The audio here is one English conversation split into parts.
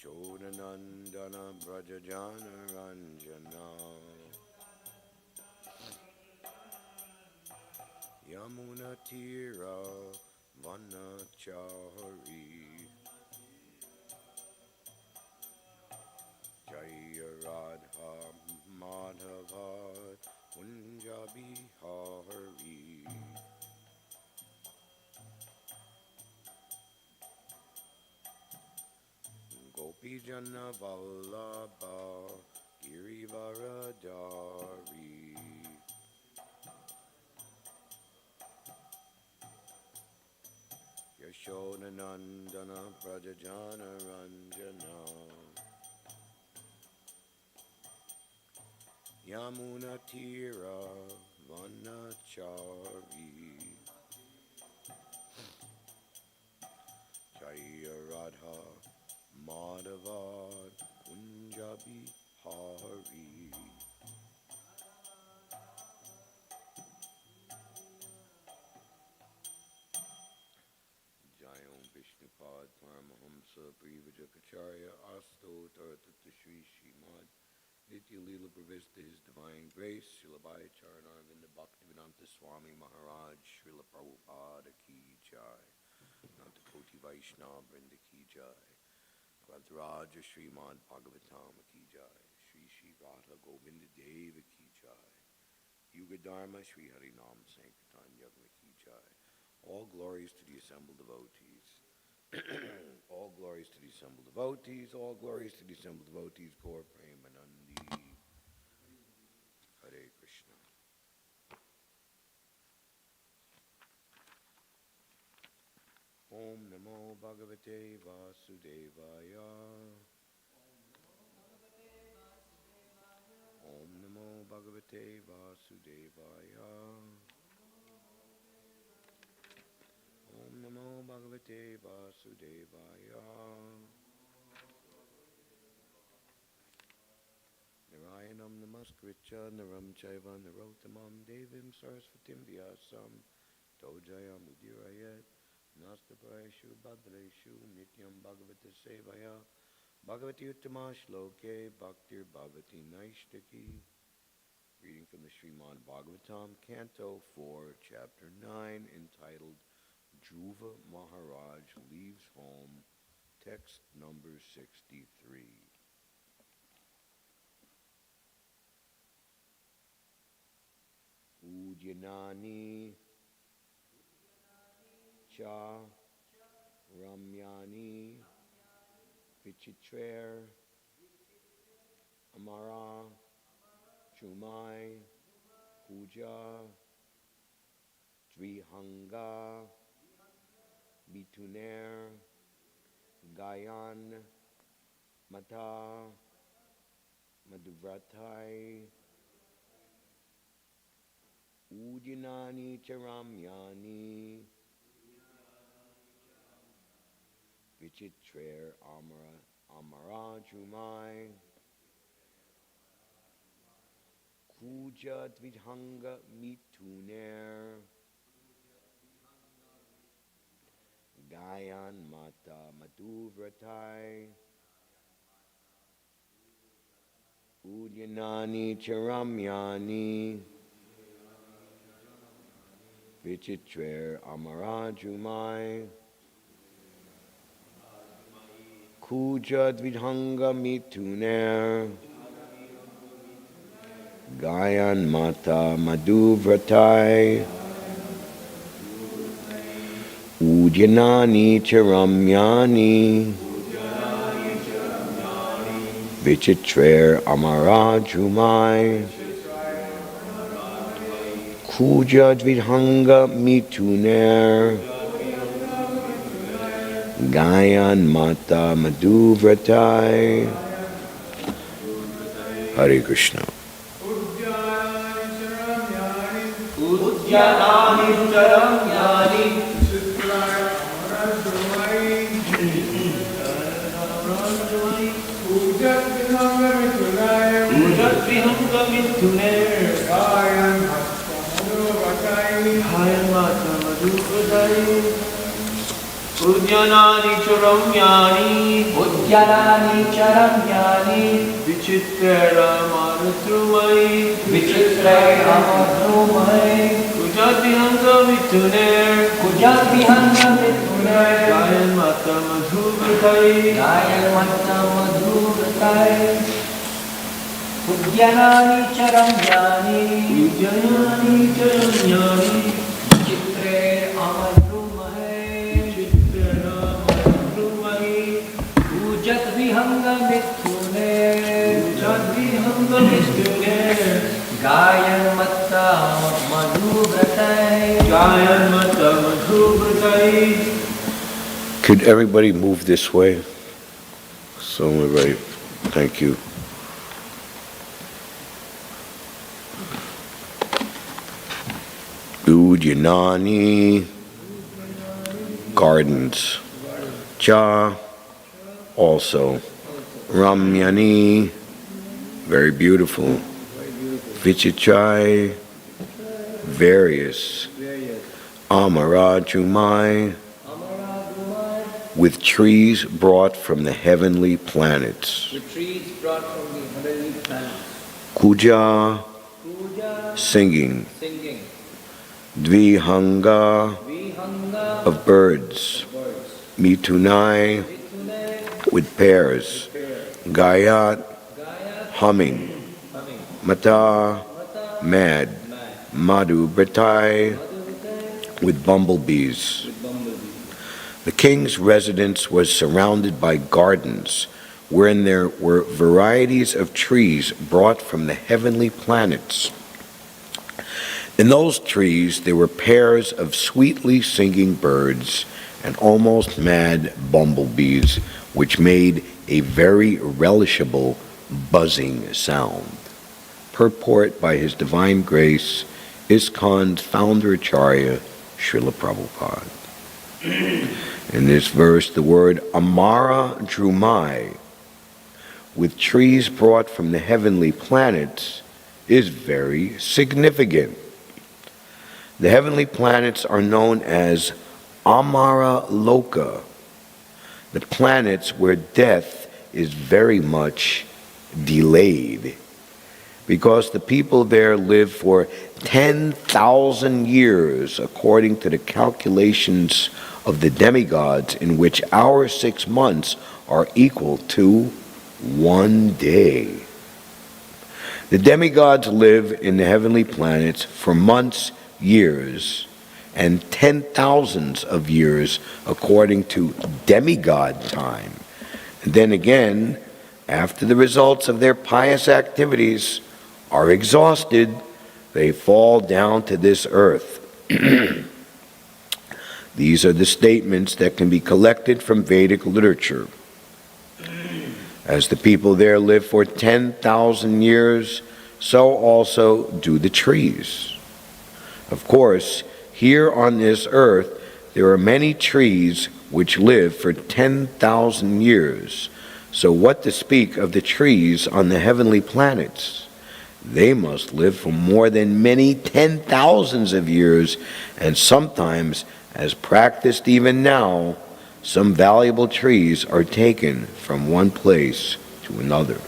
Yashodanandana Brajajana Ranjana Yamuna Tira Vanachari Jaya Radha Madhava Punjabi Hari Gopi Jana Vallabha Girivaradari Yashodanandana Prajajana Ranjana Yamuna Tira Vanachari Jaya Radha Madhava Punjabi Hari Jayam Vishnupad Paramahamsa Privajakacharya Asto Taratata Shri Srimad Nitya Leela Pravista His Divine Grace Srila Bhai Charanarvinda Bhaktivedanta Swami Maharaj Srila Prabhupada Ki Jai Nanta Koti Vaishnava Vrinda Ki Jai Raja Srimad Bhagavatam Ki Jai Shri Shri Radha Govinda Deva Ki Jai Yuga Dharma Shri Harinam Sankirtan Yagna Ki Jai. All glories to the assembled devotees. All glories to the assembled devotees. All glories to the assembled devotees. Gaur Premanandi. Hare Krishna. Om Namo Bhagavate Vasudevaya. Om Namo Bhagavate Vasudevaya. Om Namo Bhagavate Vasudevaya. Narayanam Namaskritya Naram Chaiva Narottamam Devim Saraswatim Vyasam Tojaya Mudirayat Nastapareshu Bhadreshu Nityam Bhagavata Sevaya Bhagavati Uttama Shloke Bhaktir Bhavati Naishtaki. Reading from the Srimad Bhagavatam, Canto 4, Chapter 9, entitled Dhruva Maharaj Leaves Home, text number 63. Udyanani Cha Ramyani Vichitrer Amara Chumai Puja Drihanga Bituner Gayan Mata Madhuvratai Udyanani Charamyani Vichitrer Amara Jumai Kuja Dvidhanga Mituner Gayan Mata Madhuvratai Udyanani Charamyani Vichitrer Amarajumai Kuja Dvidhanga Mituner Gayan Mata Madhuvratai Udyanani Charamyani Vichitrer Amarajumai Kuja Dvidhanga Mituner Gayan Mata Madhuvratai. Hare Krishna. Udyanani Charamyani Udyanvihanga Mituner Gayan Mata Madhuvratai Udyanani charamyani Udyanani charamyani Vichitra Manutrumai Vichitra amadrumai Kujatihanga Vituner Kujat vihanga vituner Gayan Mata Madhuvritai Gayan matta madhuratai Udyanani charamyani Udyanani charamyani Vichitra amadrumai Vichitra Manutrumai Kujat vihanga vituner Kujatihanga Vituner Gayan matta madhuratai Gayan Mata Madhuvritai. Could everybody move this way? So, everybody, thank you. Udyanani, gardens. Cha, also. Ramyani, very beautiful. Vichichai, various. Amarajumai, with trees brought from the heavenly planets. The trees brought from the heavenly planets. Kuja, Puja, singing. singing. Dvihanga, Vihanga, of birds. birds. Mitunai, Vitune, with pairs. pear. Gayat, Gaya, humming. humming. Mata, Mata, mad. mad. Madhu Britai, Madhuvite, with bumblebees. with bumblebee. The king's residence was surrounded by gardens, wherein there were varieties of trees brought from the heavenly planets. In those trees there were pairs of sweetly singing birds and almost mad bumblebees, which made a very relishable buzzing sound. Purport by His Divine Grace, ISKCON's founder Acharya, Srila Prabhupada. In this verse, the word Amara Drumai, with trees brought from the heavenly planets, is very significant. The heavenly planets are known as Amara Loka, the planets where death is very much delayed, because the people there live for 10,000 years according to the calculations of the demigods, in which our 6 months are equal to 1 day. The demigods live in the heavenly planets for months, years, and 10,000s of years according to demigod time. And then again, after the results of their pious activities are exhausted, they fall down to this earth. These are the statements that can be collected from Vedic literature. As the people there live for 10,000 years, so also do the trees. Of course, here on this earth, there are many trees which live for 10,000 years. So what to speak of the trees on the heavenly planets? They must live for more than many 10,000s of years, and sometimes, as practiced even now, some valuable trees are taken from one place to another.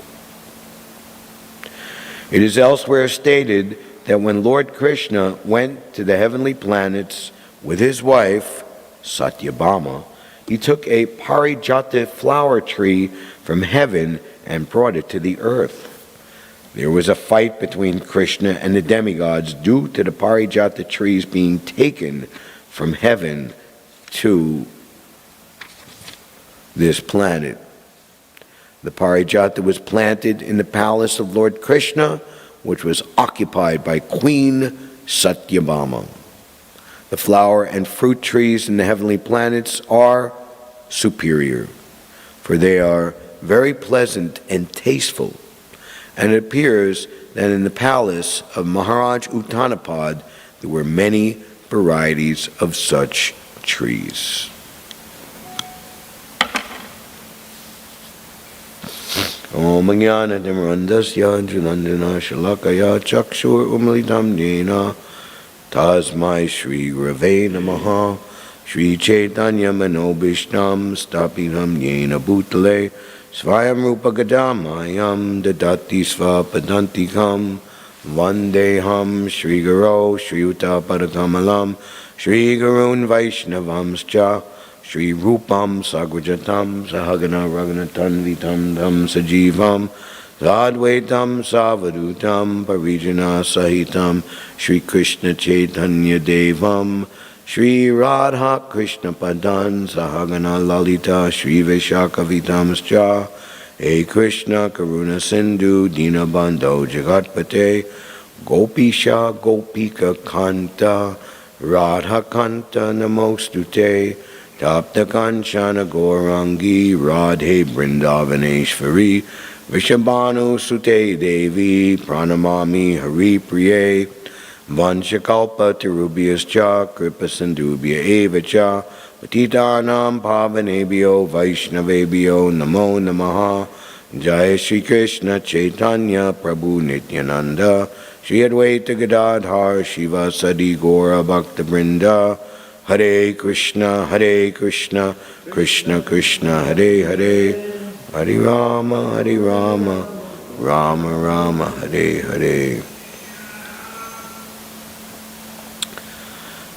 It is elsewhere stated that when Lord Krishna went to the heavenly planets with his wife, Satyabhama, he took a parijata flower tree from heaven and brought it to the earth. There was a fight between Krishna and the demigods due to the parijata trees being taken from heaven to this planet. The parijata was planted in the palace of Lord Krishna, which was occupied by Queen Satyabhama. The flower and fruit trees in the heavenly planets are superior, for they are very pleasant and tasteful, and it appears that in the palace of Maharaj Uttanapad there were many varieties of such trees. Om Jnana Timrandasya Janandana Shalakaya Chakshur Umlitam Nena Tasmai Shri Rave Namaha Shri Chaitanya Manobishtam Stapiham Yena Bhutale Svayam Rupa Gadamayam Dadati Svapadantikam Vandeham Shri Guru Shri Uta Padakamalam Shri Gurun Vaishnavamscha Shri Rupam Sagrajatam Sahagana Raghunatanvitam Dham Sajivam Sadvaitam Savadutam Parijana Sahitam Shri Krishna Chaitanya Devam Shri Radha Krishna Padan Sahagana Lalita Shri Vishakavitamscha He Krishna Karuna Sindhu Dinabandho Jagatpate Gopisha Gopika Kanta Radha Kanta Namostute Tapta Kanchana Gaurangi Radhe Brindavaneshwari Vishabhanu Sute Devi Pranamami Hari Priye Vanchakalpa Tirubhyascha Kripa Sindhubhya Eva Cha Patitanam Pavanebhyo Vaishnavebhyo Namo Namaha Jai Shri Krishna Chaitanya Prabhu Nityananda Shri Advaita Gadadhar Shiva Sadi Gaura Bhakta Vrinda Hare Krishna Krishna Krishna Hare Hare Hare Rama Rama Rama Hare Hare.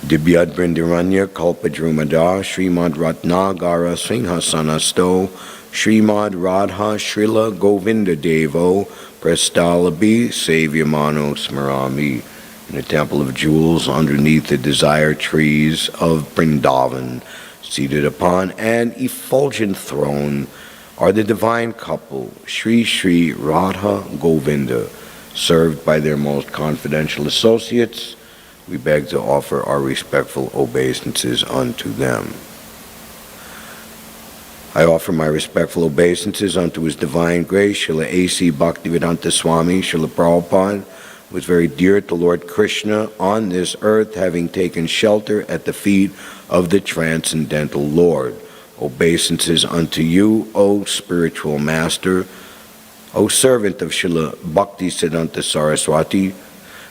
Dibyad Brindaranya Kalpadrumada Srimad Ratnagara Singhasanasto Srimad Radha Srila Govinda Devo Prastalabi Savyamano Smarami. In the Temple of Jewels, underneath the desire trees of Vrindavan, seated upon an effulgent throne, are the divine couple, Sri Sri Radha Govinda, served by their most confidential associates. We beg to offer our respectful obeisances unto them. I offer my respectful obeisances unto His Divine Grace, Srila A.C. Bhaktivedanta Swami, Srila Prabhupada, was very dear to Lord Krishna on this earth, having taken shelter at the feet of the Transcendental Lord. Obeisances unto you, O spiritual master, O servant of Srila Bhaktisiddhanta Saraswati.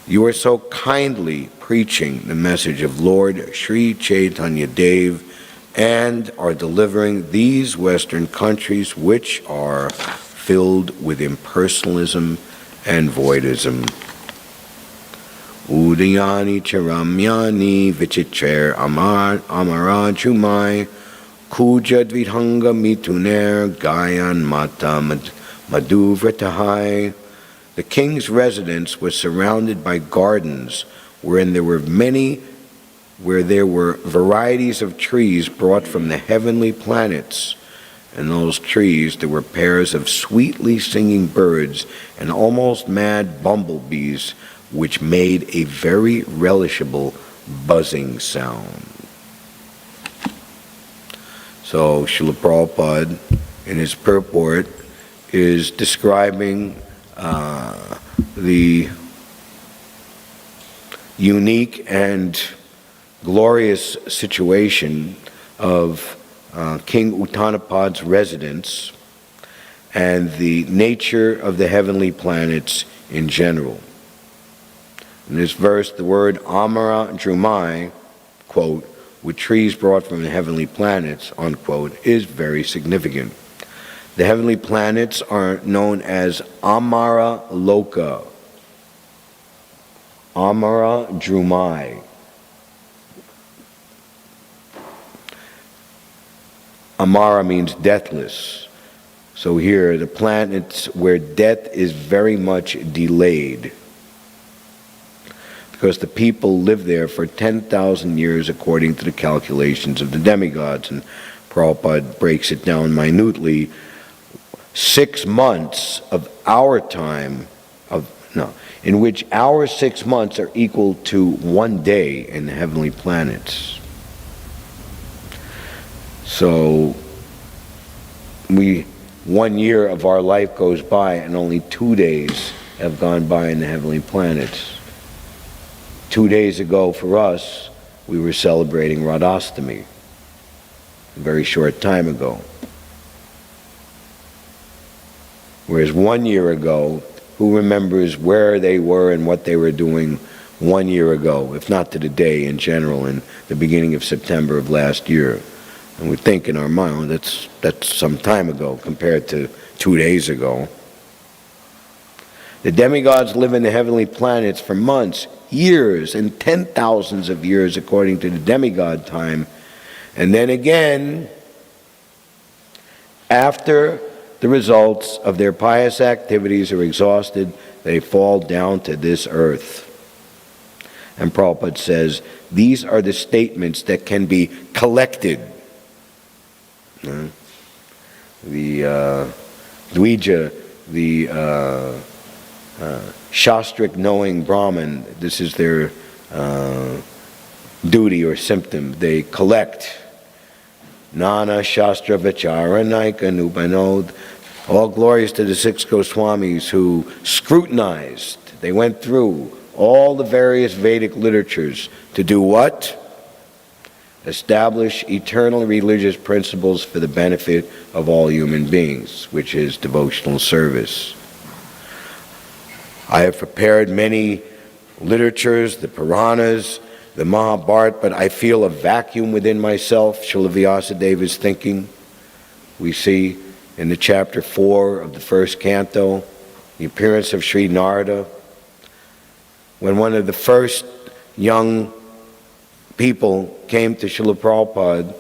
You are so kindly preaching the message of Lord Sri Chaitanya Dev and are delivering these Western countries which are filled with impersonalism and voidism. Udayani charamyani vichitrer amarajumai kuja dvithanga mituner gayan mata madhuvratahai. The king's residence was surrounded by gardens wherein there were varieties of trees brought from the heavenly planets. In those trees there were pairs of sweetly singing birds and almost mad bumblebees, which made a very relishable buzzing sound. So Srila Prabhupada, in his purport, is describing the unique and glorious situation of King Uttanapad's residence and the nature of the heavenly planets in general. In this verse, the word Amara Drumai, quote, with trees brought from the heavenly planets, unquote, is very significant. The heavenly planets are known as Amara Loka, Amara Drumai. Amara means deathless. So here, the planets where death is very much delayed, because the people live there for 10,000 years according to the calculations of the demigods. And Prabhupada breaks it down minutely. 6 months of our time, in which our 6 months are equal to 1 day in the heavenly planets. So 1 year of our life goes by and only 2 days have gone by in the heavenly planets. 2 days ago for us, we were celebrating Radhastami, a very short time ago. Whereas 1 year ago, who remembers where they were and what they were doing 1 year ago, if not to the day in general, in the beginning of September of last year. And we think in our mind that's some time ago compared to 2 days ago. The demigods live in the heavenly planets for months, years, and 10,000s of years according to the demigod time. And then again, after the results of their pious activities are exhausted, they fall down to this earth. And Prabhupada says, these are the statements that can be collected. The Dvija, the Shastric knowing Brahmin, this is their duty or symptom. They collect Nana Shastra Vichara Naika Nupanod. All glories to the 6 Goswamis who scrutinized, they went through all the various Vedic literatures to do what? Establish eternal religious principles for the benefit of all human beings, which is devotional service. I have prepared many literatures, the Puranas, the Mahabharata, but I feel a vacuum within myself. Srila Vyasadeva is thinking. We see in the chapter 4 of the first canto, the appearance of Sri Narada, when one of the first young people came to Srila Prabhupada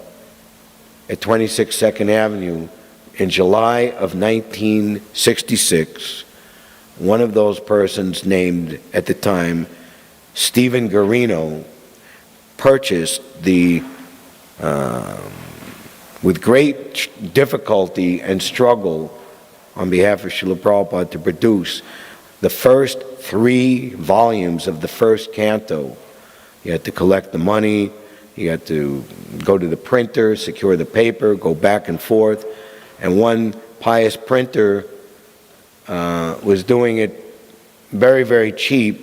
at 26 2nd Avenue in July of 1966. One of those persons, named at the time Stephen Garino, purchased with great difficulty and struggle on behalf of Srila Prabhupada to produce the first 3 volumes of the first canto. You had to collect the money, you had to go to the printer, secure the paper, go back and forth. And one pious printer was doing it very, very cheap,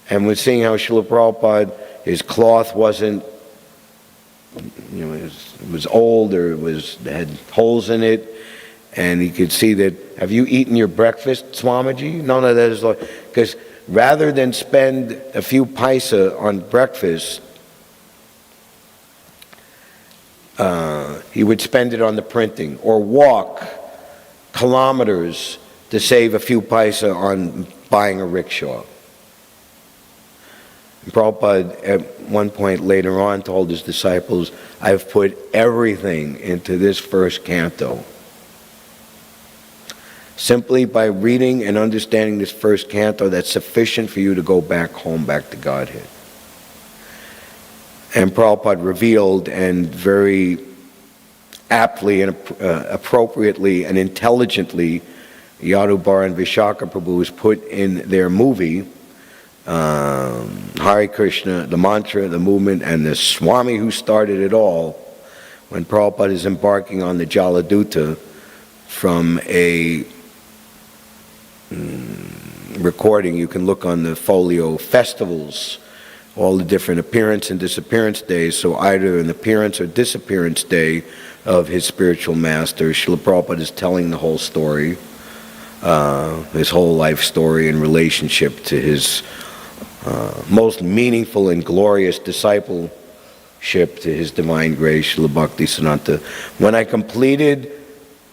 and was seeing how Srila Prabhupada, his cloth wasn't, it was old, or had holes in it, and he could see that, have you eaten your breakfast, Swamiji? No, that is like, because rather than spend a few paisa on breakfast, he would spend it on the printing, or walk kilometers to save a few paisa on buying a rickshaw. And Prabhupada at one point later on told his disciples, I've put everything into this first canto. Simply by reading and understanding this first canto, that's sufficient for you to go back home, back to Godhead. And Prabhupada revealed, and very aptly and appropriately and intelligently, Yadubara and Vishaka Prabhus put in their movie, Hare Krishna, the mantra, the movement, and the Swami who started it all, when Prabhupada is embarking on the Jaladuta from a recording. You can look on the folio, festivals, all the different appearance and disappearance days. So either an appearance or disappearance day of his spiritual master, Srila Prabhupada is telling the whole story, his whole life story in relationship to his most meaningful and glorious discipleship to his divine grace, Srila Bhakti Siddhanta. When I completed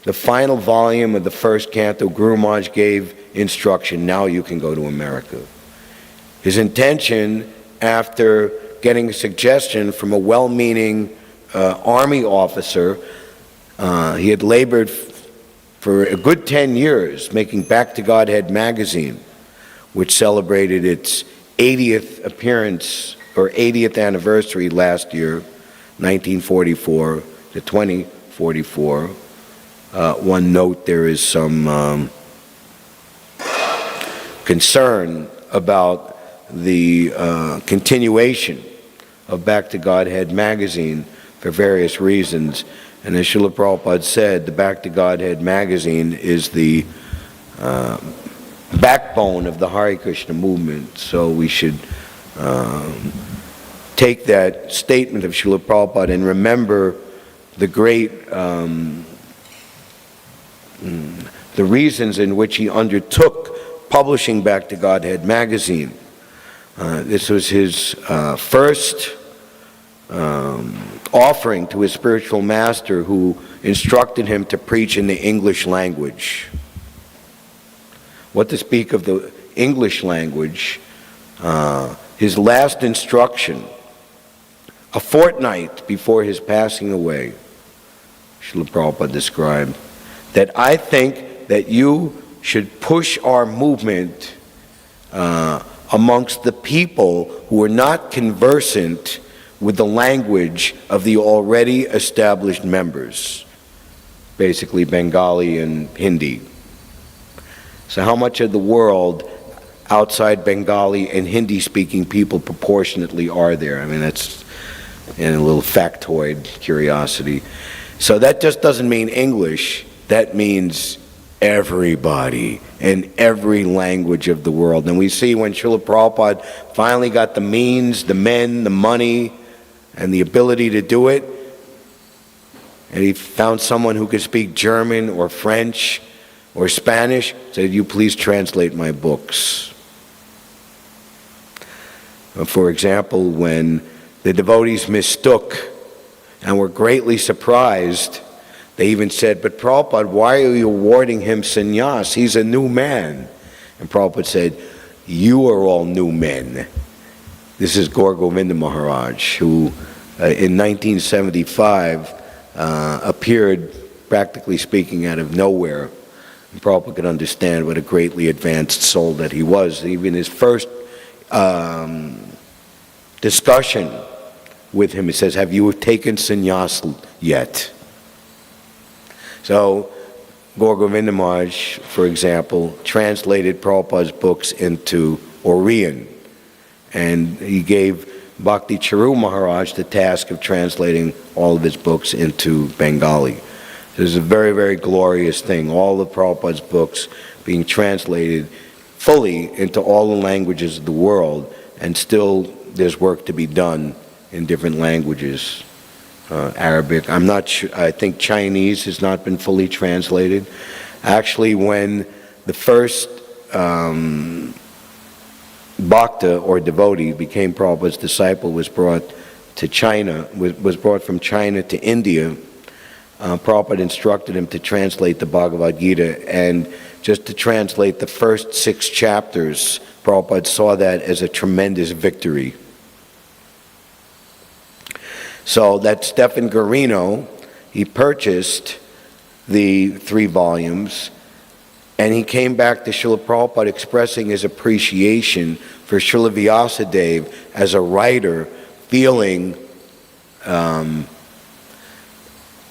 the final volume of the first canto, Guru Maharaj gave instruction, now you can go to America. His intention, after getting a suggestion from a well-meaning army officer, he had labored for a good 10 years making Back to Godhead magazine, which celebrated its 80th appearance or 80th anniversary last year, 1944 to 2044. One note, there is some concern about the continuation of Back to Godhead magazine for various reasons. And as Srila Prabhupada said, the Back to Godhead magazine is the backbone of the Hare Krishna movement. So we should take that statement of Srila Prabhupada and remember the great the reasons in which he undertook publishing Back to Godhead magazine. This was his first offering to his spiritual master, who instructed him to preach in the English language. What to speak of the English language, his last instruction, a fortnight before his passing away, Srila Prabhupada described, that I think that you should push our movement amongst the people who are not conversant with the language of the already established members, basically Bengali and Hindi. So how much of the world outside Bengali and Hindi-speaking people proportionately are there? I mean, that's a little factoid curiosity. So that just doesn't mean English. That means everybody in every language of the world. And we see when Srila Prabhupada finally got the means, the men, the money, and the ability to do it, and he found someone who could speak German or French or Spanish, said, "You please translate my books." For example, when the devotees mistook and were greatly surprised, they even said, "But Prabhupada, why are you awarding him sannyas? He's a new man." And Prabhupada said, "You are all new men." This is Gaur Govinda Maharaj, who in 1975 appeared, practically speaking, out of nowhere. And Prabhupada could understand what a greatly advanced soul that he was. Even his first discussion with him, he says, "Have you taken sannyas yet?" So, Gaur Govinda Maharaj, for example, translated Prabhupada's books into Oriyan, and he gave Bhakti Charu Maharaj the task of translating all of his books into Bengali. This is a very, very glorious thing, all of Prabhupada's books being translated fully into all the languages of the world, and still there's work to be done in different languages. Arabic, I'm not sure, I think Chinese has not been fully translated. Actually, when the first Bhakta or devotee became Prabhupada's disciple, was brought to China, was brought from China to India, Prabhupada instructed him to translate the Bhagavad Gita, and just to translate the first 6 chapters, Prabhupada saw that as a tremendous victory. So that Stephen Guarino, he purchased the 3 volumes, and he came back to Srila Prabhupada expressing his appreciation for Srila Vyasadeva as a writer, feeling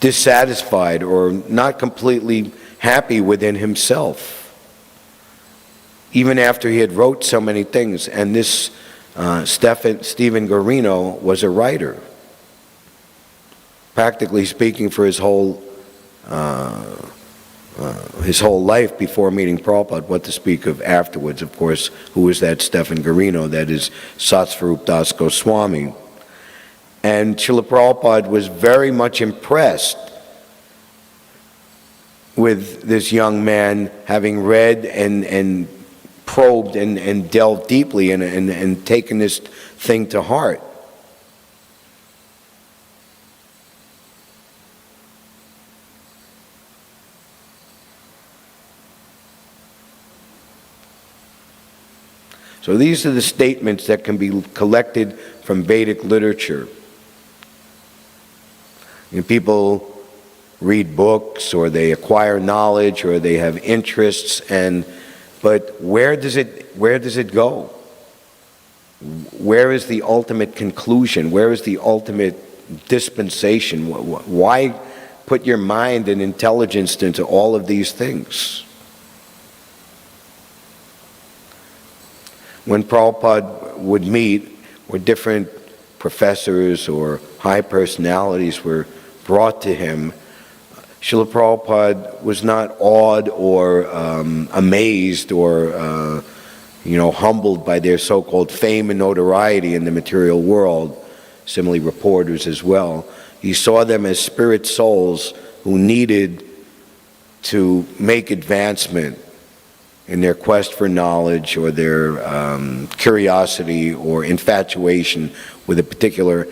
dissatisfied or not completely happy within himself, even after he had wrote so many things. And this Stephen Guarino was a writer, practically speaking, for his whole life before meeting Prabhupada, what to speak of afterwards. Of course, who is that Stephen Guarino? That is Satsvarup Das Goswami. And Srila Prabhupada was very much impressed with this young man, having read and probed and delved deeply and taken this thing to heart. So these are the statements that can be collected from Vedic literature. And people read books, or they acquire knowledge, or they have interests, but where does it go? Where is the ultimate conclusion? Where is the ultimate dispensation? Why put your mind and intelligence into all of these things? When Prabhupada would meet, where different professors or high personalities were brought to him, Srila Prabhupada was not awed or amazed or humbled by their so-called fame and notoriety in the material world, similarly reporters as well. He saw them as spirit souls who needed to make advancement in their quest for knowledge or their curiosity or infatuation with a particular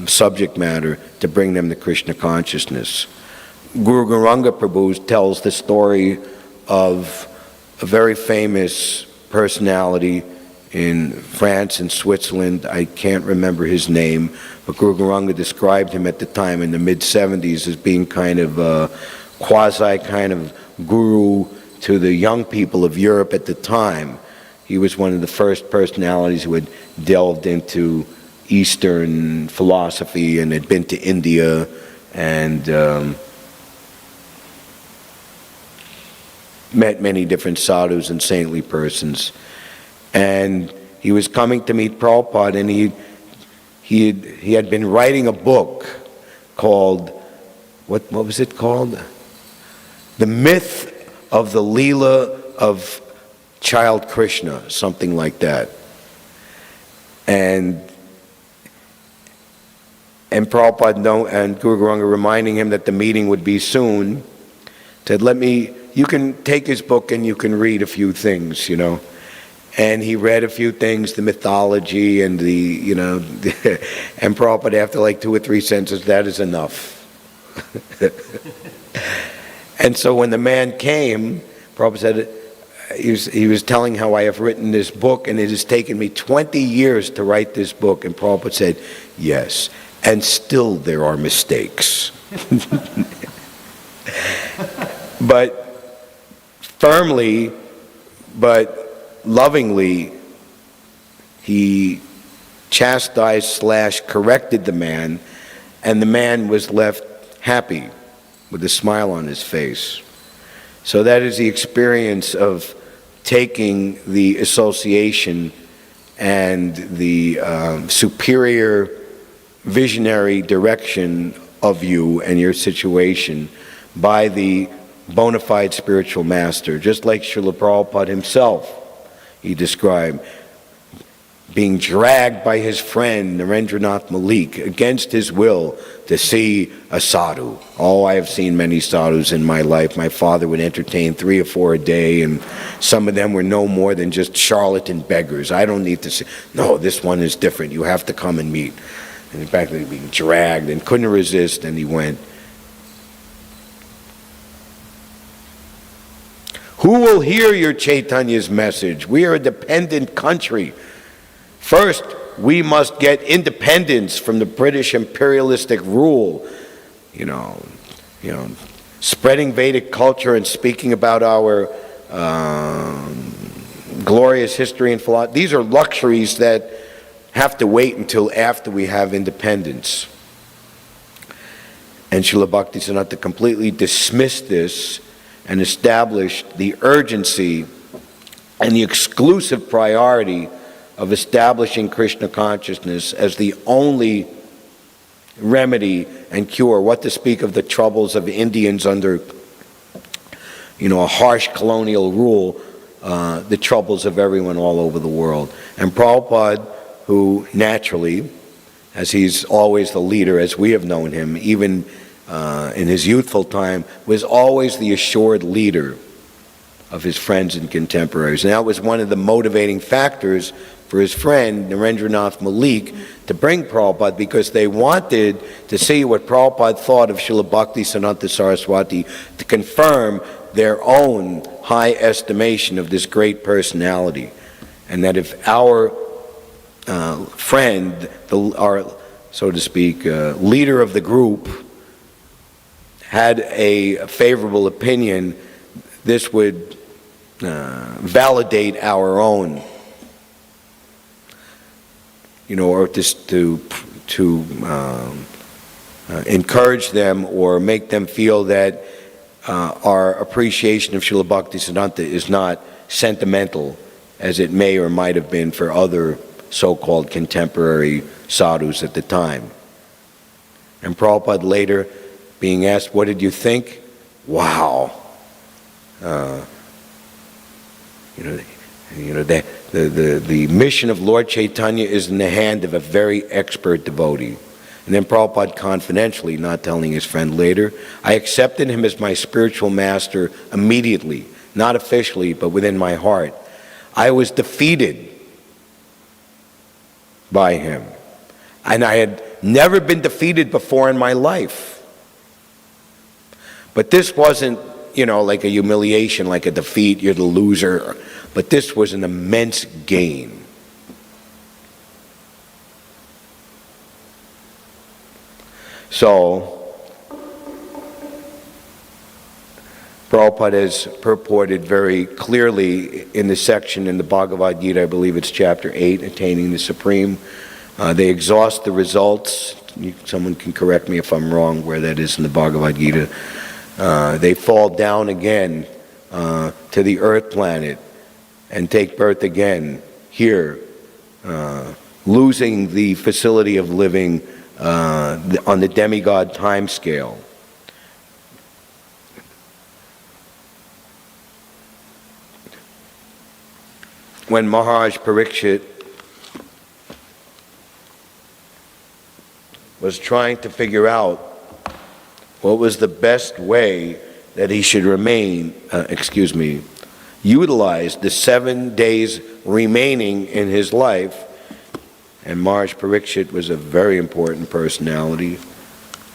subject matter to bring them to Krishna consciousness. Guru Gauranga Prabhu tells the story of a very famous personality in France and Switzerland. I can't remember his name, but Guru Gauranga described him at the time in the mid-70s as being kind of a quasi kind of guru to the young people of Europe at the time. He was one of the first personalities who had delved into Eastern philosophy and had been to India and met many different sadhus and saintly persons. And he was coming to meet Prabhupada, and he had been writing a book called, what was it called? The Myth of the Leela of Child Krishna, something like that. And Prabhupada and Guru Gauranga reminding him that the meeting would be soon, said, you can take his book and you can read a few things, And he read a few things, the mythology and and Prabhupada, after like 2 or 3 sentences, that is enough. And so when the man came, Prabhupada said, he was telling how I have written this book and it has taken me 20 years to write this book. And Prabhupada said, yes, and still there are mistakes. But firmly, but lovingly, he chastised / corrected the man, and the man was left happy with a smile on his face. So that is the experience of taking the association and the superior visionary direction of you and your situation by the bona fide spiritual master, just like Srila Prabhupada himself. He described being dragged by his friend Narendranath Malik against his will to see a sadhu. Oh, I have seen many sadhus in my life. My father would entertain 3 or 4 a day, and some of them were no more than just charlatan beggars. I don't need to see. No, this one is different. You have to come and meet. And in fact, he was being dragged and couldn't resist, and he went. Who will hear your Chaitanya's message? We are a dependent country. First, we must get independence from the British imperialistic rule. Spreading Vedic culture and speaking about our glorious history and philosophy. These are luxuries that have to wait until after we have independence. And Srila Bhaktisiddhanta completely dismissed this and established the urgency and the exclusive priority of establishing Krishna consciousness as the only remedy and cure. What to speak of the troubles of Indians under, a harsh colonial rule, the troubles of everyone all over the world. And Prabhupada, who naturally, as he's always the leader, as we have known him, even in his youthful time, was always the assured leader of his friends and contemporaries. And that was one of the motivating factors for his friend Narendranath Malik to bring Prabhupada, because they wanted to see what Prabhupada thought of Srila Bhaktisiddhanta Saraswati, to confirm their own high estimation of this great personality. And that if our friend, our, so to speak, leader of the group, had a favorable opinion, this would validate our own, or just to encourage them or make them feel that our appreciation of Srila Bhaktisiddhanta is not sentimental, as it may or might have been for other so-called contemporary sadhus at the time. And Prabhupada later, being asked, what did you think? Wow. The mission of Lord Chaitanya is in the hand of a very expert devotee. And then Prabhupada confidentially, not telling his friend later, I accepted him as my spiritual master immediately, not officially, but within my heart. I was defeated by him. And I had never been defeated before in my life. But this wasn't, like a humiliation, like a defeat, you're the loser. But this was an immense gain. So, Prabhupada has purported very clearly in the section in the Bhagavad Gita, I believe it's chapter 8, Attaining the Supreme. They exhaust the results. Someone can correct me if I'm wrong where that is in the Bhagavad Gita. They fall down again to the earth planet and take birth again here, losing the facility of living on the demigod time scale. When Maharaj Parikshit was trying to figure out what was the best way that he should utilize the 7 days remaining in his life, and Maharaj Parikshit was a very important personality.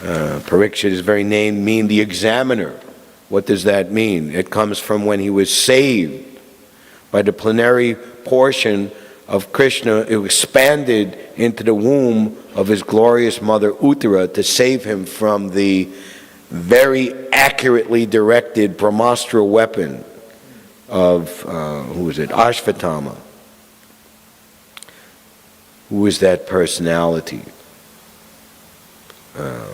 Parikshit, his very name means the examiner. What does that mean? It comes from when he was saved by the plenary portion of Krishna. It expanded into the womb of his glorious mother Uttara to save him from the very accurately directed Brahmastra weapon of, Ashvatthama. Who is that personality? The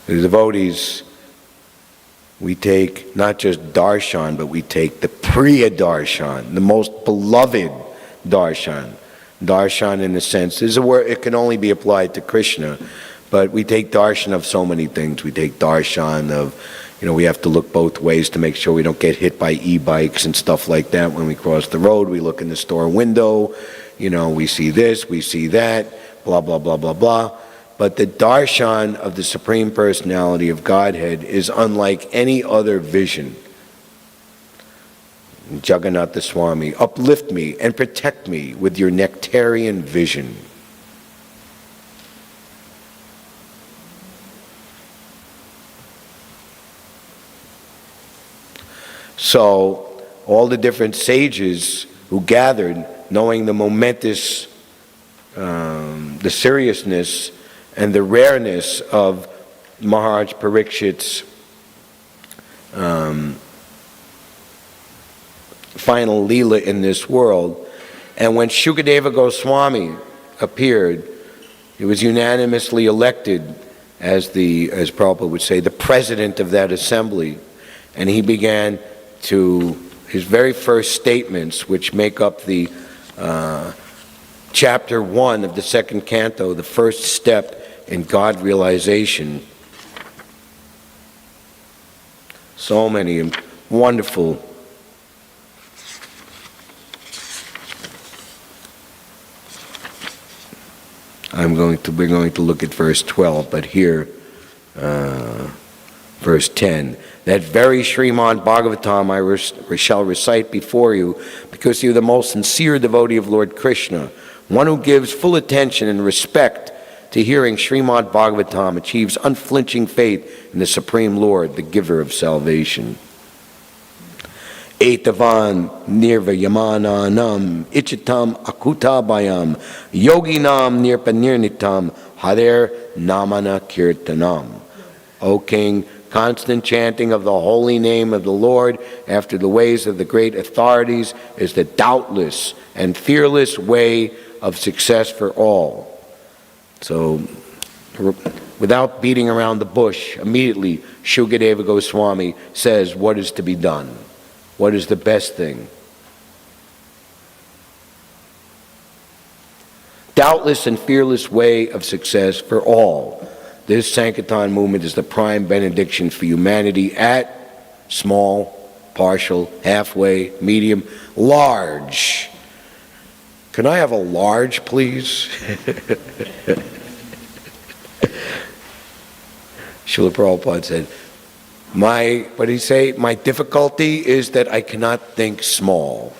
devotees, we take not just darshan, but we take the priya darshan, the most beloved darshan. Darshan, in a sense, is a word, it can only be applied to Krishna, but we take darshan of so many things. We take darshan of, we have to look both ways to make sure we don't get hit by e-bikes and stuff like that when we cross the road. We look in the store window, we see this, we see that, blah, blah, blah, blah, blah. But the darshan of the Supreme Personality of Godhead is unlike any other vision. Jagannatha Swami, uplift me and protect me with your nectarian vision. So, all the different sages who gathered, knowing the momentous, the seriousness and the rareness of Maharaj Parikshit's final Leela in this world. And when Shukadeva Goswami appeared, he was unanimously elected as Prabhupada would say, the president of that assembly. And he began his very first statements, which make up the chapter 1 of the second canto, the first step in God realization. So many wonderful we're going to look at verse 12, but here, verse 10. That very Srimad Bhagavatam I shall recite before you, because you are the most sincere devotee of Lord Krishna. One who gives full attention and respect to hearing Srimad Bhagavatam achieves unflinching faith in the Supreme Lord, the giver of salvation. Etavan nirvayamananam ichitam akutabayam yoginam nirpanirnitam harer namana kirtanam. O King, constant chanting of the holy name of the Lord after the ways of the great authorities is the doubtless and fearless way of success for all. So, without beating around the bush, immediately Shukadeva Goswami says what is to be done. What is the best thing? Doubtless and fearless way of success for all. This Sankirtan movement is the prime benediction for humanity at small, partial, halfway, medium, large. Can I have a large, please? Srila Prabhupada said, what did he say? My difficulty is that I cannot think small.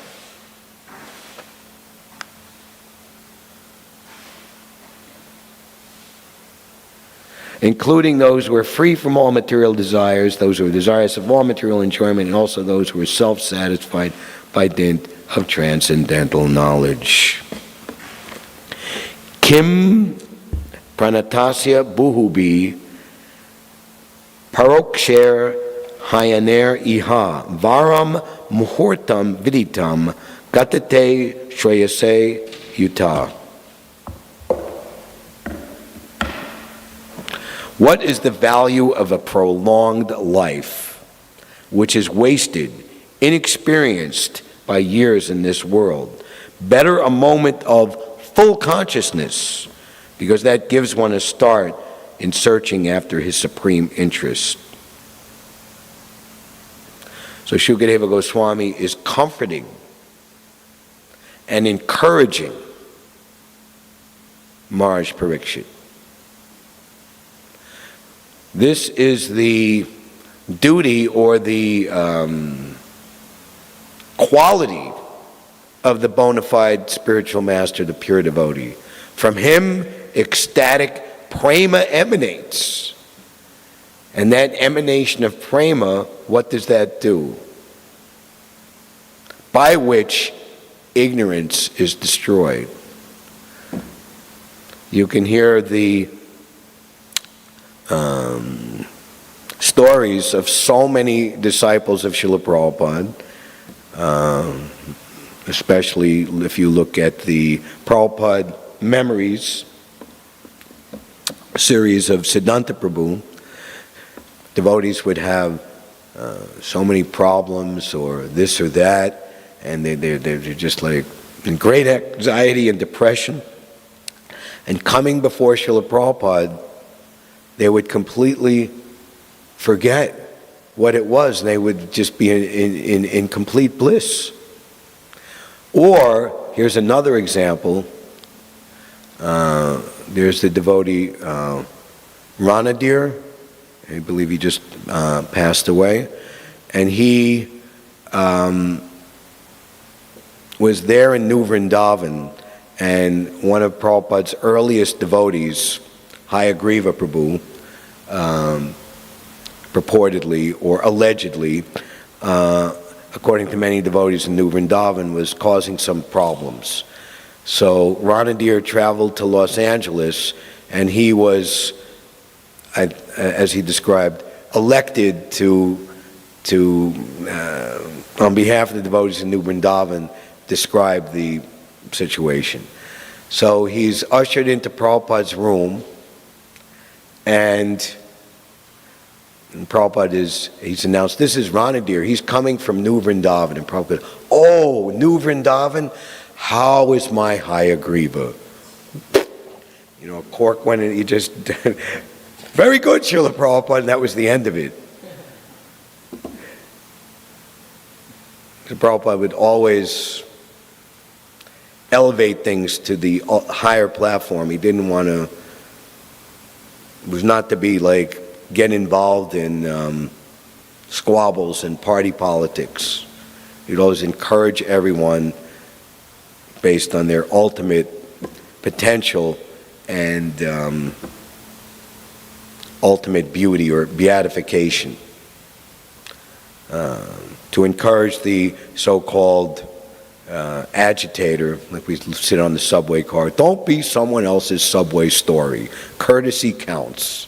Including those who are free from all material desires, those who are desirous of all material enjoyment, and also those who are self-satisfied by dint of transcendental knowledge. Kim pranatasya buhubi paroksher hayaner iha varam muhurtam viditam gatate shreyase yuta. What is the value of a prolonged life which is wasted, inexperienced by years in this world? Better a moment of full consciousness, because that gives one a start in searching after his supreme interest. So Shukadeva Goswami is comforting and encouraging Maharaj Parikshit. This is the duty or the quality of the bona fide spiritual master, the pure devotee. From him, ecstatic prema emanates. And that emanation of prema, what does that do? By which ignorance is destroyed. You can hear the stories of so many disciples of Srila Prabhupada, especially if you look at the Prabhupada Memories series of Siddhanta Prabhu. Devotees would have so many problems or this or that, and they're just like in great anxiety and depression. And coming before Srila Prabhupada, they would completely forget what it was. They would just be in complete bliss. Or, here's another example. There's the devotee Ranadir. I believe he just passed away. And he was there in New Vrindavan, and one of Prabhupada's earliest devotees, Hayagriva Prabhu, purportedly or allegedly, according to many devotees in New Vrindavan, was causing some problems. So Ranadir traveled to Los Angeles, and he was, as he described, elected to on behalf of the devotees in New Vrindavan, describe the situation. So he's ushered into Prabhupada's room, and Prabhupada he's announced, this is Ranadir, he's coming from New Vrindavan. And Prabhupada, oh, New Vrindavan, how is my Hayagriva? You know, a cork went in, he just, very good, Srila Prabhupada, and that was the end of it. So Prabhupada would always elevate things to the higher platform. He didn't want to, it was not to be like, get involved in squabbles and party politics. He'd always encourage everyone based on their ultimate potential and ultimate beauty or beatification. To encourage the so-called agitator, like we sit on the subway car, don't be someone else's subway story. Courtesy counts.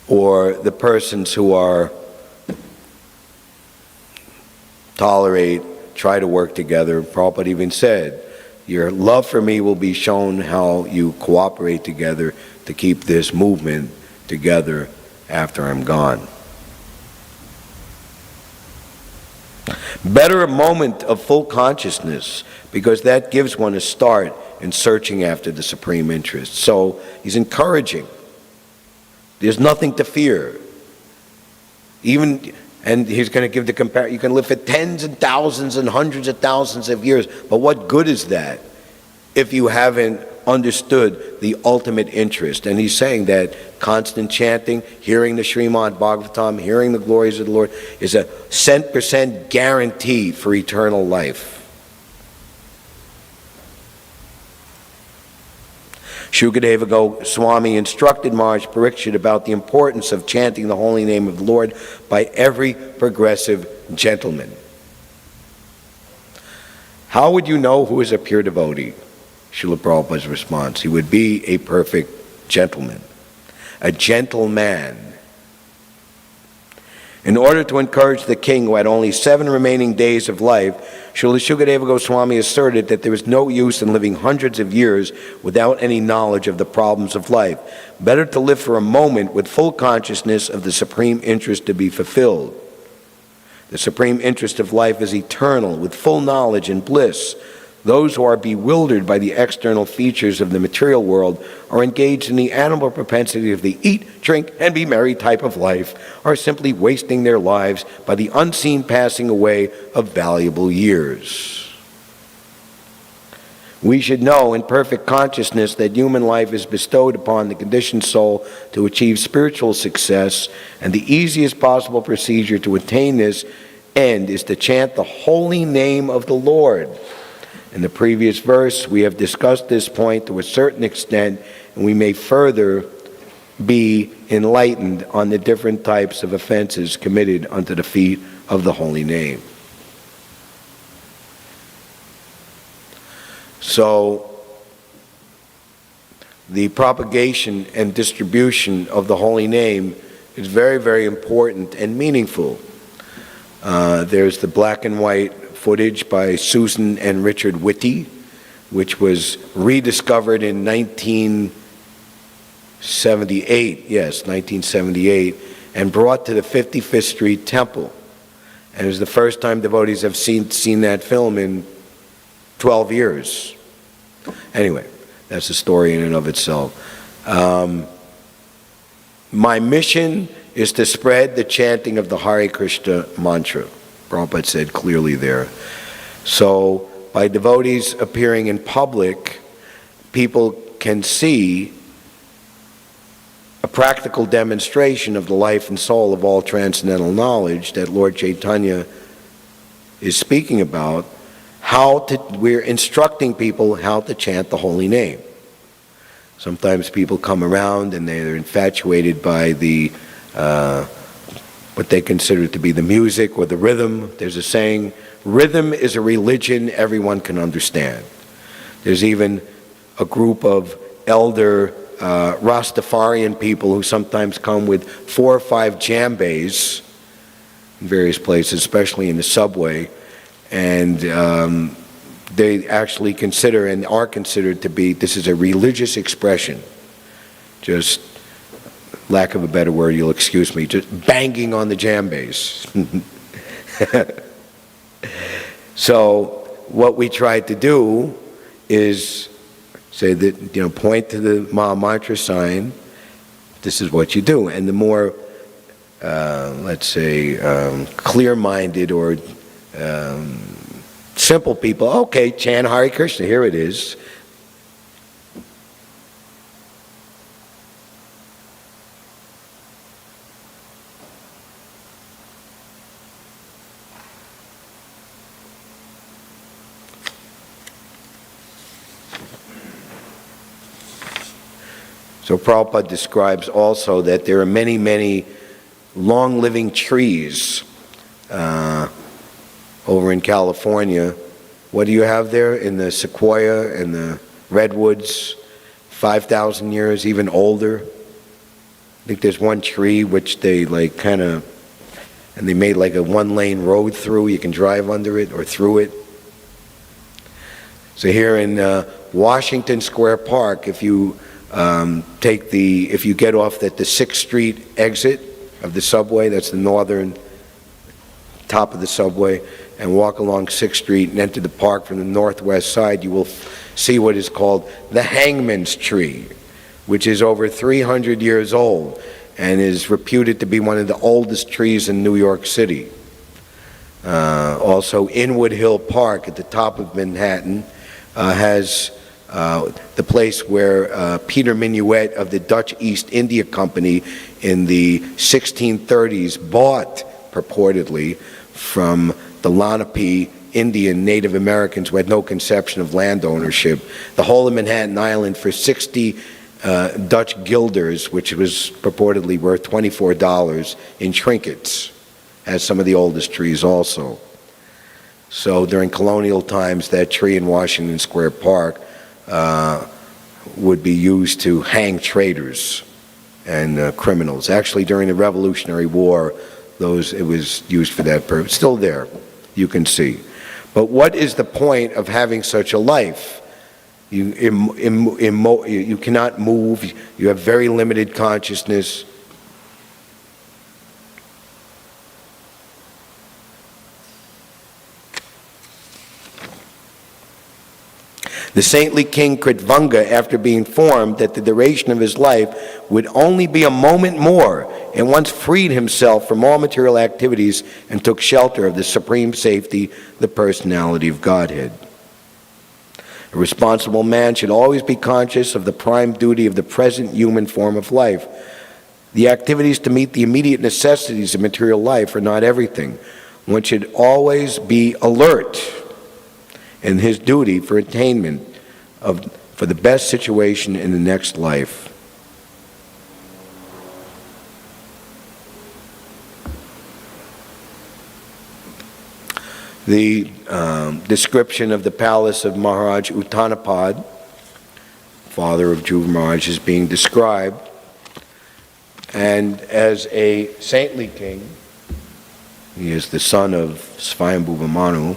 Or the persons who are tolerate, try to work together. Prabhupada even said, your love for me will be shown how you cooperate together to keep this movement together after I'm gone. Better a moment of full consciousness, because that gives one a start in searching after the supreme interest. So he's encouraging. There's nothing to fear. And he's going to give the comparison. You can live for tens and thousands and hundreds of thousands of years, but what good is that if you haven't understood the ultimate interest. And he's saying that constant chanting, hearing the Srimad Bhagavatam, hearing the glories of the Lord is a 100% guarantee for eternal life. Shukadeva Goswami instructed Maharaj Parikshit about the importance of chanting the holy name of the Lord by every progressive gentleman. How would you know who is a pure devotee? Srila Prabhupada's response: he would be a perfect gentleman, a gentleman. In order to encourage the king, who had only 7 remaining days of life, Srila Shukadeva Goswami asserted that there was no use in living hundreds of years without any knowledge of the problems of life. Better to live for a moment with full consciousness of the supreme interest to be fulfilled. The supreme interest of life is eternal, with full knowledge and bliss. Those who are bewildered by the external features of the material world are engaged in the animal propensity of the eat, drink, and be merry type of life, are simply wasting their lives by the unseen passing away of valuable years. We should know in perfect consciousness that human life is bestowed upon the conditioned soul to achieve spiritual success, and the easiest possible procedure to attain this end is to chant the holy name of the Lord. In the previous verse, we have discussed this point to a certain extent, and we may further be enlightened on the different types of offenses committed unto the feet of the holy name. So, the propagation and distribution of the holy name is very, very important and meaningful. There's the black and white footage by Susan and Richard Whitty, which was rediscovered in 1978, and brought to the 55th Street Temple. And it was the first time devotees have seen that film in 12 years. Anyway, that's a story in and of itself. My mission is to spread the chanting of the Hare Krishna mantra. Prabhupada said clearly there. So, by devotees appearing in public, people can see a practical demonstration of the life and soul of all transcendental knowledge that Lord Chaitanya is speaking about. We're instructing people how to chant the holy name. Sometimes people come around and they're infatuated by the what they consider to be the music or the rhythm. There's a saying, rhythm is a religion everyone can understand. There's even a group of elder Rastafarian people who sometimes come with 4 or 5 djembes in various places, especially in the subway, and they actually consider and are considered to be, this is a religious expression. Just lack of a better word, you'll excuse me, just banging on the djembes. So what we try to do is say that, point to the Maha Mantra sign, this is what you do. And the more, let's say, clear-minded or simple people, okay, chant Hare Krishna, here it is. So Prabhupada describes also that there are many, many long-living trees over in California. What do you have there in the sequoia and the redwoods? 5,000 years, even older. I think there's one tree which they and they made like a 1-lane road through. You can drive under it or through it. So here in Washington Square Park, if you if you get off at the 6th Street exit of the subway, that's the northern top of the subway, and walk along 6th Street and enter the park from the northwest side, you will see what is called the Hangman's Tree, which is over 300 years old and is reputed to be one of the oldest trees in New York City. Also, Inwood Hill Park at the top of Manhattan has the place where Peter Minuet of the Dutch East India Company in the 1630s bought, purportedly, from the Lenape Indian Native Americans who had no conception of land ownership, the whole of Manhattan Island for 60 Dutch guilders, which was purportedly worth $24 in trinkets, as some of the oldest trees also. So during colonial times, that tree in Washington Square Park would be used to hang traitors and criminals. Actually, during the Revolutionary War, it was used for that purpose. Still there, you can see. But what is the point of having such a life? You cannot move. You have very limited consciousness. The saintly king Kritvanga, after being informed that the duration of his life would only be a moment more, and once freed himself from all material activities and took shelter of the supreme safety, the personality of Godhead. A responsible man should always be conscious of the prime duty of the present human form of life. The activities to meet the immediate necessities of material life are not everything. One should always be alert in his duty for attainment for the best situation in the next life. The description of the palace of Maharaj Uttanapad, father of Dhruva Maharaj, is being described. And as a saintly king, he is the son of Svayambhuva Manu.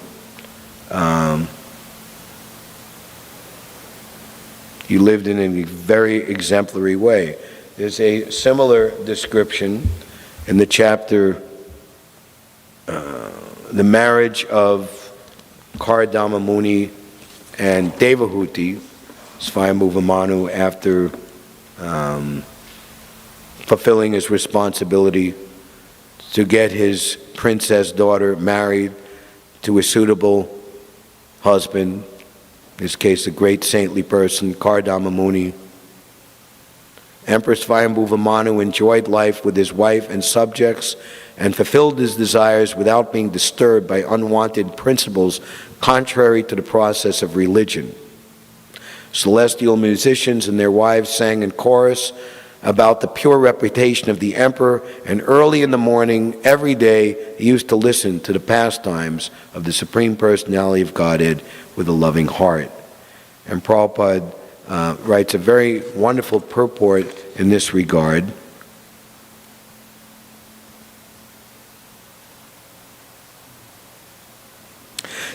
He lived in a very exemplary way. There's a similar description in the chapter, the marriage of Kardama Muni and Devahuti, Svayambhuva Manu, after fulfilling his responsibility to get his princess daughter married to a suitable husband, in this case a great saintly person, Kardama Muni. Emperor Svayambhuva Manu enjoyed life with his wife and subjects and fulfilled his desires without being disturbed by unwanted principles contrary to the process of religion. Celestial musicians and their wives sang in chorus about the pure reputation of the emperor, and early in the morning, every day, he used to listen to the pastimes of the Supreme Personality of Godhead with a loving heart. And Prabhupada writes a very wonderful purport in this regard.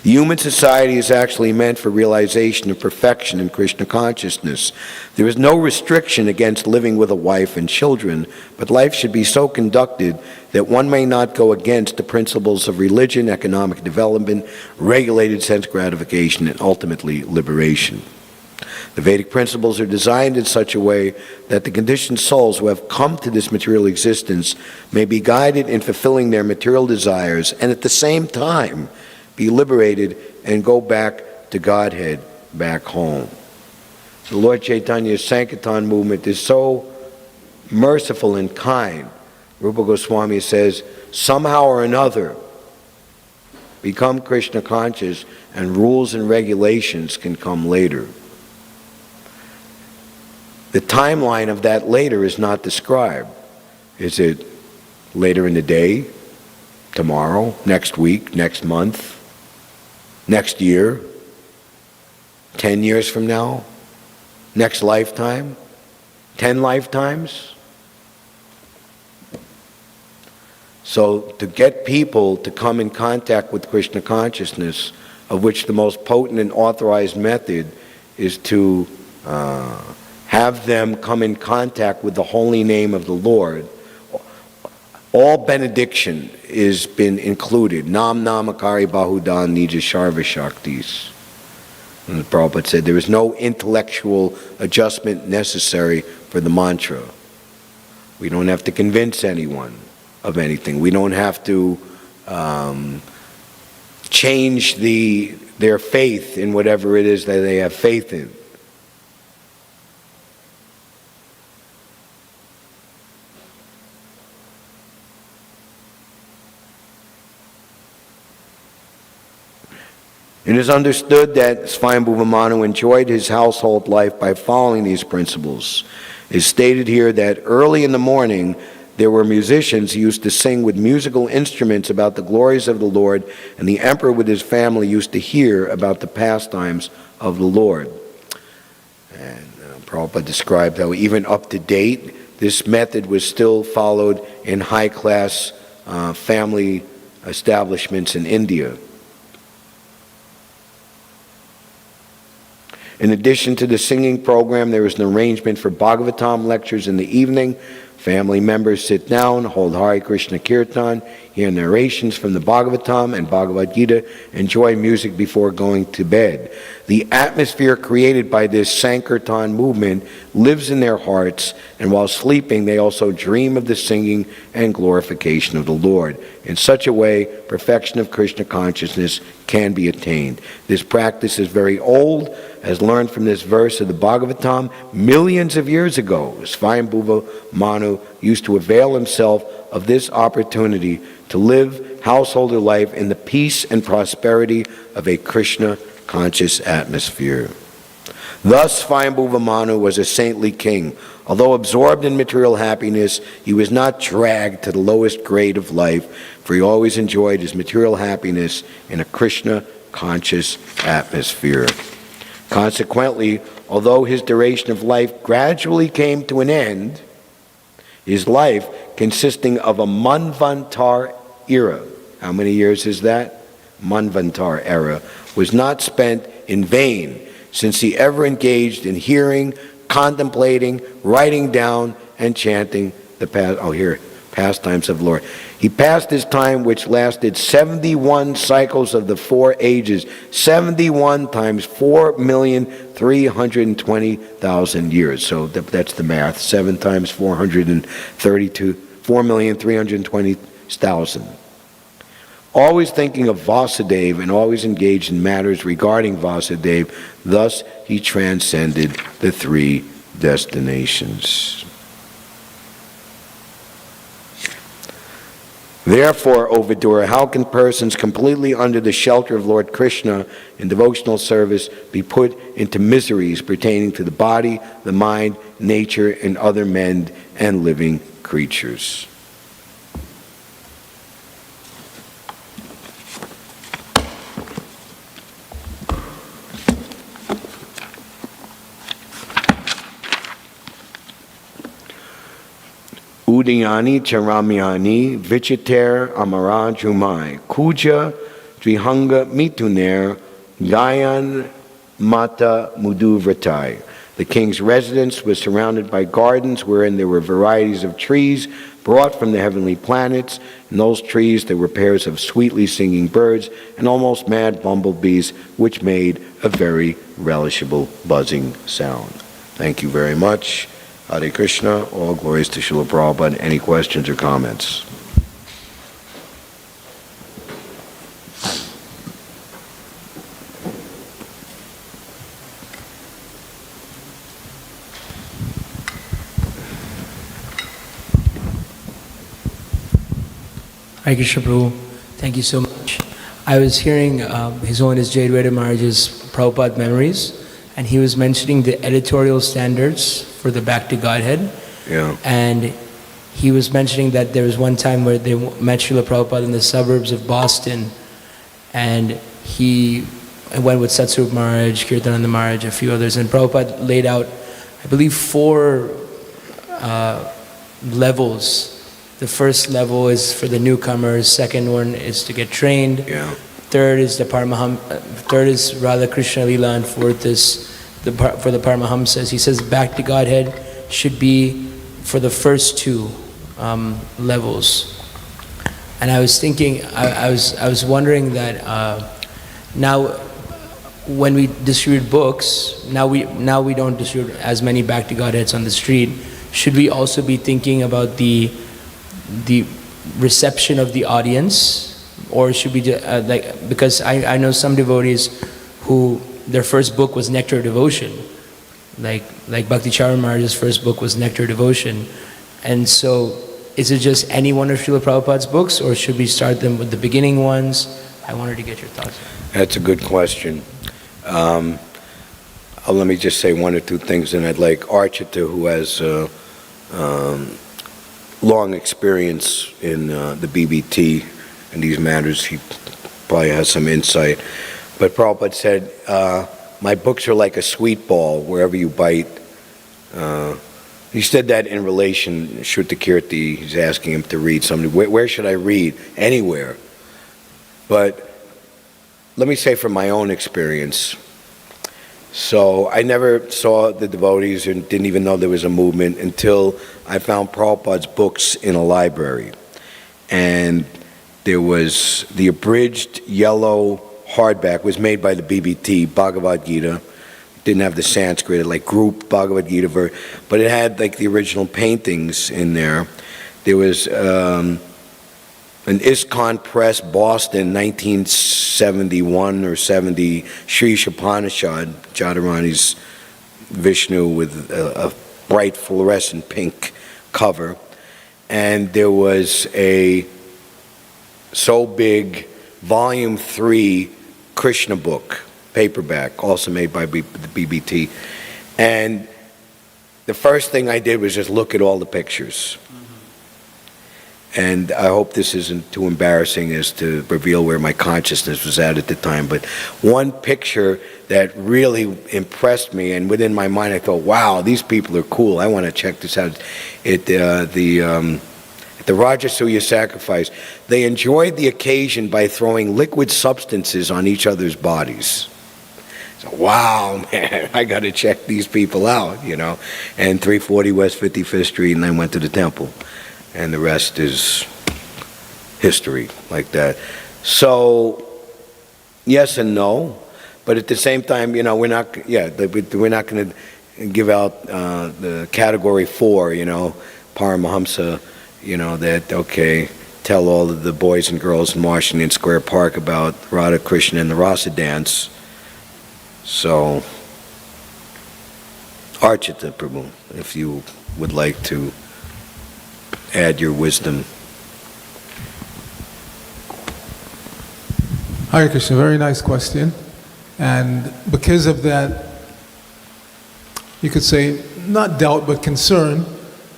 The human society is actually meant for realization of perfection in Krishna consciousness. There is no restriction against living with a wife and children, but life should be so conducted that one may not go against the principles of religion, economic development, regulated sense gratification, and ultimately liberation. The Vedic principles are designed in such a way that the conditioned souls who have come to this material existence may be guided in fulfilling their material desires and at the same time be liberated and go back to Godhead, back home. The Lord Chaitanya's Sankirtan movement is so merciful and kind. Rupa Goswami says, somehow or another, become Krishna conscious and rules and regulations can come later. The timeline of that later is not described. Is it later in the day, tomorrow, next week, next month, next year, 10 years from now, next lifetime, 10 lifetimes? So to get people to come in contact with Krishna consciousness, of which the most potent and authorized method is to have them come in contact with the holy name of the Lord, all benediction has been included. Nam namakari bahudan nija sharva shaktis. And the Prabhupada said there is no intellectual adjustment necessary for the mantra. We don't have to convince anyone of anything. We don't have to change their faith in whatever it is that they have faith in. It is understood that Swayambhuva Manu enjoyed his household life by following these principles. It is stated here that early in the morning there were musicians who used to sing with musical instruments about the glories of the Lord, and the emperor with his family used to hear about the pastimes of the Lord. And Prabhupada described how even up to date, this method was still followed in high-class family establishments in India. In addition to the singing program, there is an arrangement for Bhagavatam lectures in the evening. Family members sit down, hold Hare Krishna Kirtan, hear narrations from the Bhagavatam and Bhagavad Gita, enjoy music before going to bed. The atmosphere created by this Sankirtan movement lives in their hearts, and while sleeping they also dream of the singing and glorification of the Lord. In such a way, perfection of Krishna consciousness can be attained. This practice is very old, as learned from this verse of the Bhagavatam. Millions of years ago, Swayambhuva Manu used to avail himself of this opportunity to live householder life in the peace and prosperity of a Krishna-conscious atmosphere. Thus, Swayambhuva Manu was a saintly king. Although absorbed in material happiness, he was not dragged to the lowest grade of life, for he always enjoyed his material happiness in a Krishna-conscious atmosphere. Consequently, although his duration of life gradually came to an end, his life, consisting of a Manvantar era, how many years is that? Manvantar era, was not spent in vain, since he ever engaged in hearing, contemplating, writing down, and chanting the pastimes of the Lord. He passed his time, which lasted 71 cycles of the 4 ages, 71 times 4,320,000 years. So that's the math. 7 times 432, 4,320,000. Always thinking of Vasudeva and always engaged in matters regarding Vasudeva. Thus, he transcended the 3 destinations. Therefore, O Vidura, how can persons completely under the shelter of Lord Krishna in devotional service be put into miseries pertaining to the body, the mind, nature, and other men and living creatures? Udayani charamyani vichiter amara jumai kuja drihanga mituner gayan mata muduvratai. The king's residence was surrounded by gardens wherein there were varieties of trees brought from the heavenly planets. In those trees there were pairs of sweetly singing birds and almost mad bumblebees, which made a very relishable buzzing sound. Thank you very much. Hare Krishna, all glories to Srila Prabhupada. Any questions or comments? Hare Krishna Prabhu, thank you so much. I was hearing His Holiness Jade Reddy Maharaj's Prabhupada memories, and he was mentioning the editorial standards for the Back to Godhead. Yeah. And he was mentioning that there was one time where they met Srila Prabhupada in the suburbs of Boston, and he went with Satsarup Maharaj, Kirtananda Maharaj, a few others, and Prabhupada laid out, I believe, 4 levels. The first level is for the newcomers, second one is to get trained, Yeah. third is third is Radha Krishna Leela, and fourth is for the Paramahamsas. He says Back to Godhead should be for the first 2 levels. And I was thinking, I was wondering that now when we distribute books, now we don't distribute as many Back to Godheads on the street. Should we also be thinking about the reception of the audience, or should we because I know some devotees who their first book was Nectar Devotion, like Bhakti Charan Maharaj's first book was Nectar Devotion, and so is it just any one of Srila Prabhupada's books, or should we start them with the beginning ones? I wanted to get your thoughts. That's a good question. Let me just say one or two things, and I'd like Archita, who has long experience in the BBT and these matters, he probably has some insight. But Prabhupada said, my books are like a sweet ball, wherever you bite. He said that in relation, Shrutakirti, he's asking him to read something. Where should I read? Anywhere. But let me say from my own experience, so I never saw the devotees and didn't even know there was a movement until I found Prabhupada's books in a library. And there was the abridged yellow hardback, was made by the BBT, Bhagavad Gita. Didn't have the Sanskrit, like group Bhagavad Gita, but it had like the original paintings in there. There was an ISKCON Press, Boston, 1971 or 70, Sri Shapanishad, Jadharani's Vishnu with a bright fluorescent pink cover. And there was a so big volume 3 Krishna book, paperback, also made by the BBT. And the first thing I did was just look at all the pictures. And I hope this isn't too embarrassing as to reveal where my consciousness was at the time, but one picture that really impressed me, and within my mind I thought, wow, these people are cool, I want to check this out. At the Rajasuya sacrifice, they enjoyed the occasion by throwing liquid substances on each other's bodies. So, wow, man, I got to check these people out, you know. And 340 West 55th Street, and then went to the temple. And the rest is history, like that. So, yes and no, but at the same time, you know, we're not going to give out the category 4, you know, Paramahamsa, you know, that, okay, tell all of the boys and girls in Washington Square Park about Radha Krishna and the Rasa dance. So, Archita Prabhu, if you would like to add your wisdom. Hare Krishna, very nice question. And because of that, you could say, not doubt, but concern,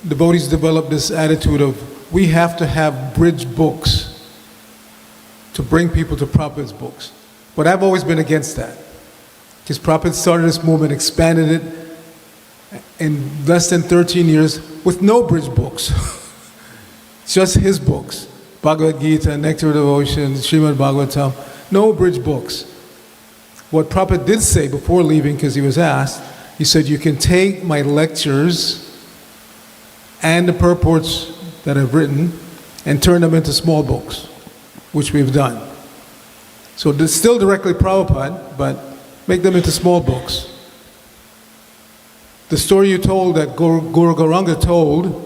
devotees develop this attitude of, we have to have bridge books to bring people to Prabhupada's books. But I've always been against that. Because Prabhupada started this movement, expanded it in less than 13 years with no bridge books. Just his books, Bhagavad Gita, Nectar of Devotion, Srimad Bhagavatam, no bridge books. What Prabhupada did say before leaving, because he was asked, he said, you can take my lectures and the purports that I've written and turn them into small books, which we've done. So it's still directly Prabhupada, but make them into small books. The story you told, that Guru Gauranga told,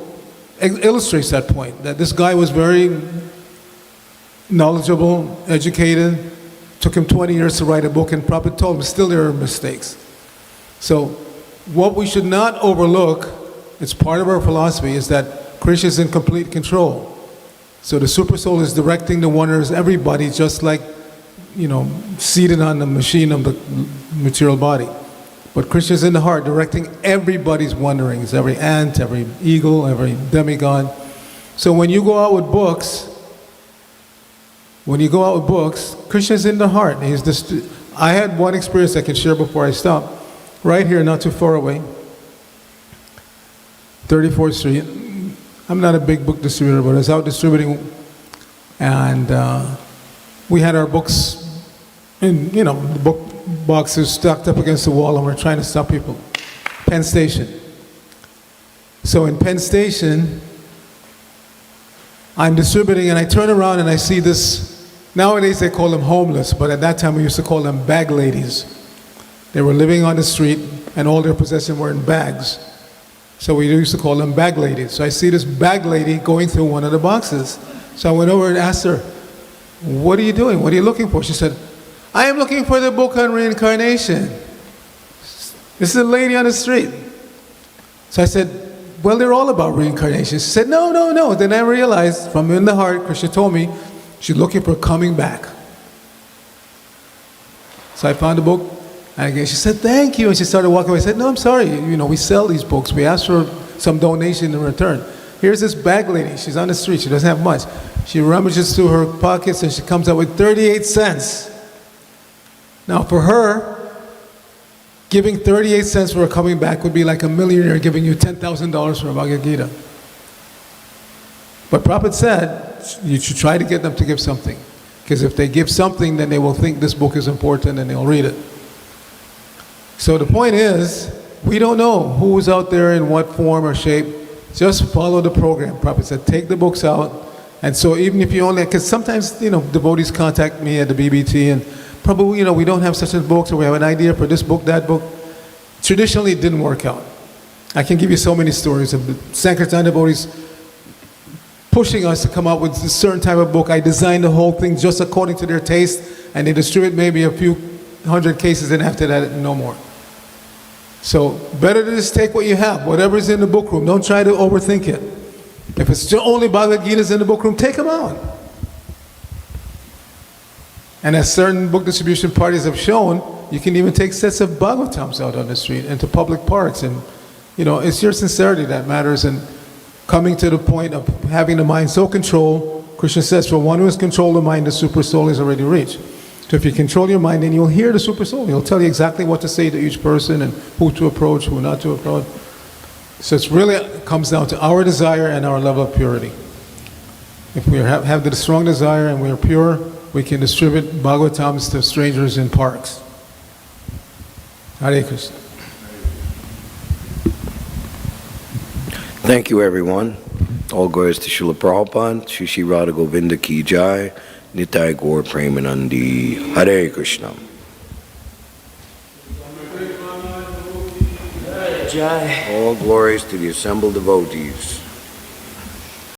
illustrates that point, that this guy was very knowledgeable, educated, took him 20 years to write a book, and Prabhupada told him still there are mistakes. So what we should not overlook, it's part of our philosophy, is that Krishna is in complete control. So the Super Soul is directing the wonders, everybody, just like, you know, seated on the machine of the material body. But Krishna is in the heart, directing everybody's wanderings, every ant, every eagle, every demigod. So when you go out with books, Krishna is in the heart. I had one experience I can share before I stop. Right here, not too far away, 34th Street. I'm not a big book distributor, but I was out distributing, and we had our books in, you know, the book boxes stacked up against the wall, and we're trying to stop people. Penn Station. So in Penn Station, I'm distributing, and I turn around and I see this. Nowadays they call them homeless, but at that time we used to call them bag ladies. They were living on the street, and all their possessions were in bags. So we used to call them bag ladies. So I see this bag lady going through one of the boxes. So I went over and asked her, what are you doing? What are you looking for? She said, I am looking for the book on reincarnation. This is a lady on the street. So I said, well, they're all about reincarnation. She said, no, no, no. Then I realized from in the heart, Krishna told me, she's looking for coming back. So I found the book, and again, she said, thank you, and she started walking away. I said, no, I'm sorry, we sell these books. We asked for some donation in return. Here's this bag lady. She's on the street. She doesn't have much. She rummages through her pockets, and she comes out with 38 cents. Now, for her, giving 38 cents for her coming back would be like a millionaire giving you $10,000 for a Bhagavad Gita. But Prabhupada said, you should try to get them to give something. Because if they give something, then they will think this book is important and they'll read it. So the point is, we don't know who's out there in what form or shape. Just follow the program. Prabhupada said, take the books out. And so even if you only, because sometimes, devotees contact me at the BBT and probably, we don't have such a book, or we have an idea for this book, that book. Traditionally, it didn't work out. I can give you so many stories of the Sankirtan devotees pushing us to come up with a certain type of book. I designed the whole thing just according to their taste, and they distribute maybe a few hundred cases, and after that, no more. So better to just take what you have, whatever's in the book room. Don't try to overthink it. If it's still only Bhagavad Gita's in the book room, take them out. And as certain book distribution parties have shown, you can even take sets of Bhagavatams out on the street into public parks. And, it's your sincerity that matters. And coming to the point of having the mind so controlled, Krishna says, for one who has controlled the mind, the super soul is already reached. So if you control your mind, then you'll hear the super soul. He'll tell you exactly what to say to each person and who to approach, who not to approach. So it really comes down to our desire and our level of purity. If we have the strong desire and we are pure, we can distribute Bhagavatams to strangers in parks. Hare Krishna. Thank you, everyone. All glories to Srila Prabhupada, Shri Shri Radha Govinda Ki Jai, Nitai Gaur Premanandi, Hare Krishna. Jai. All glories to the assembled devotees.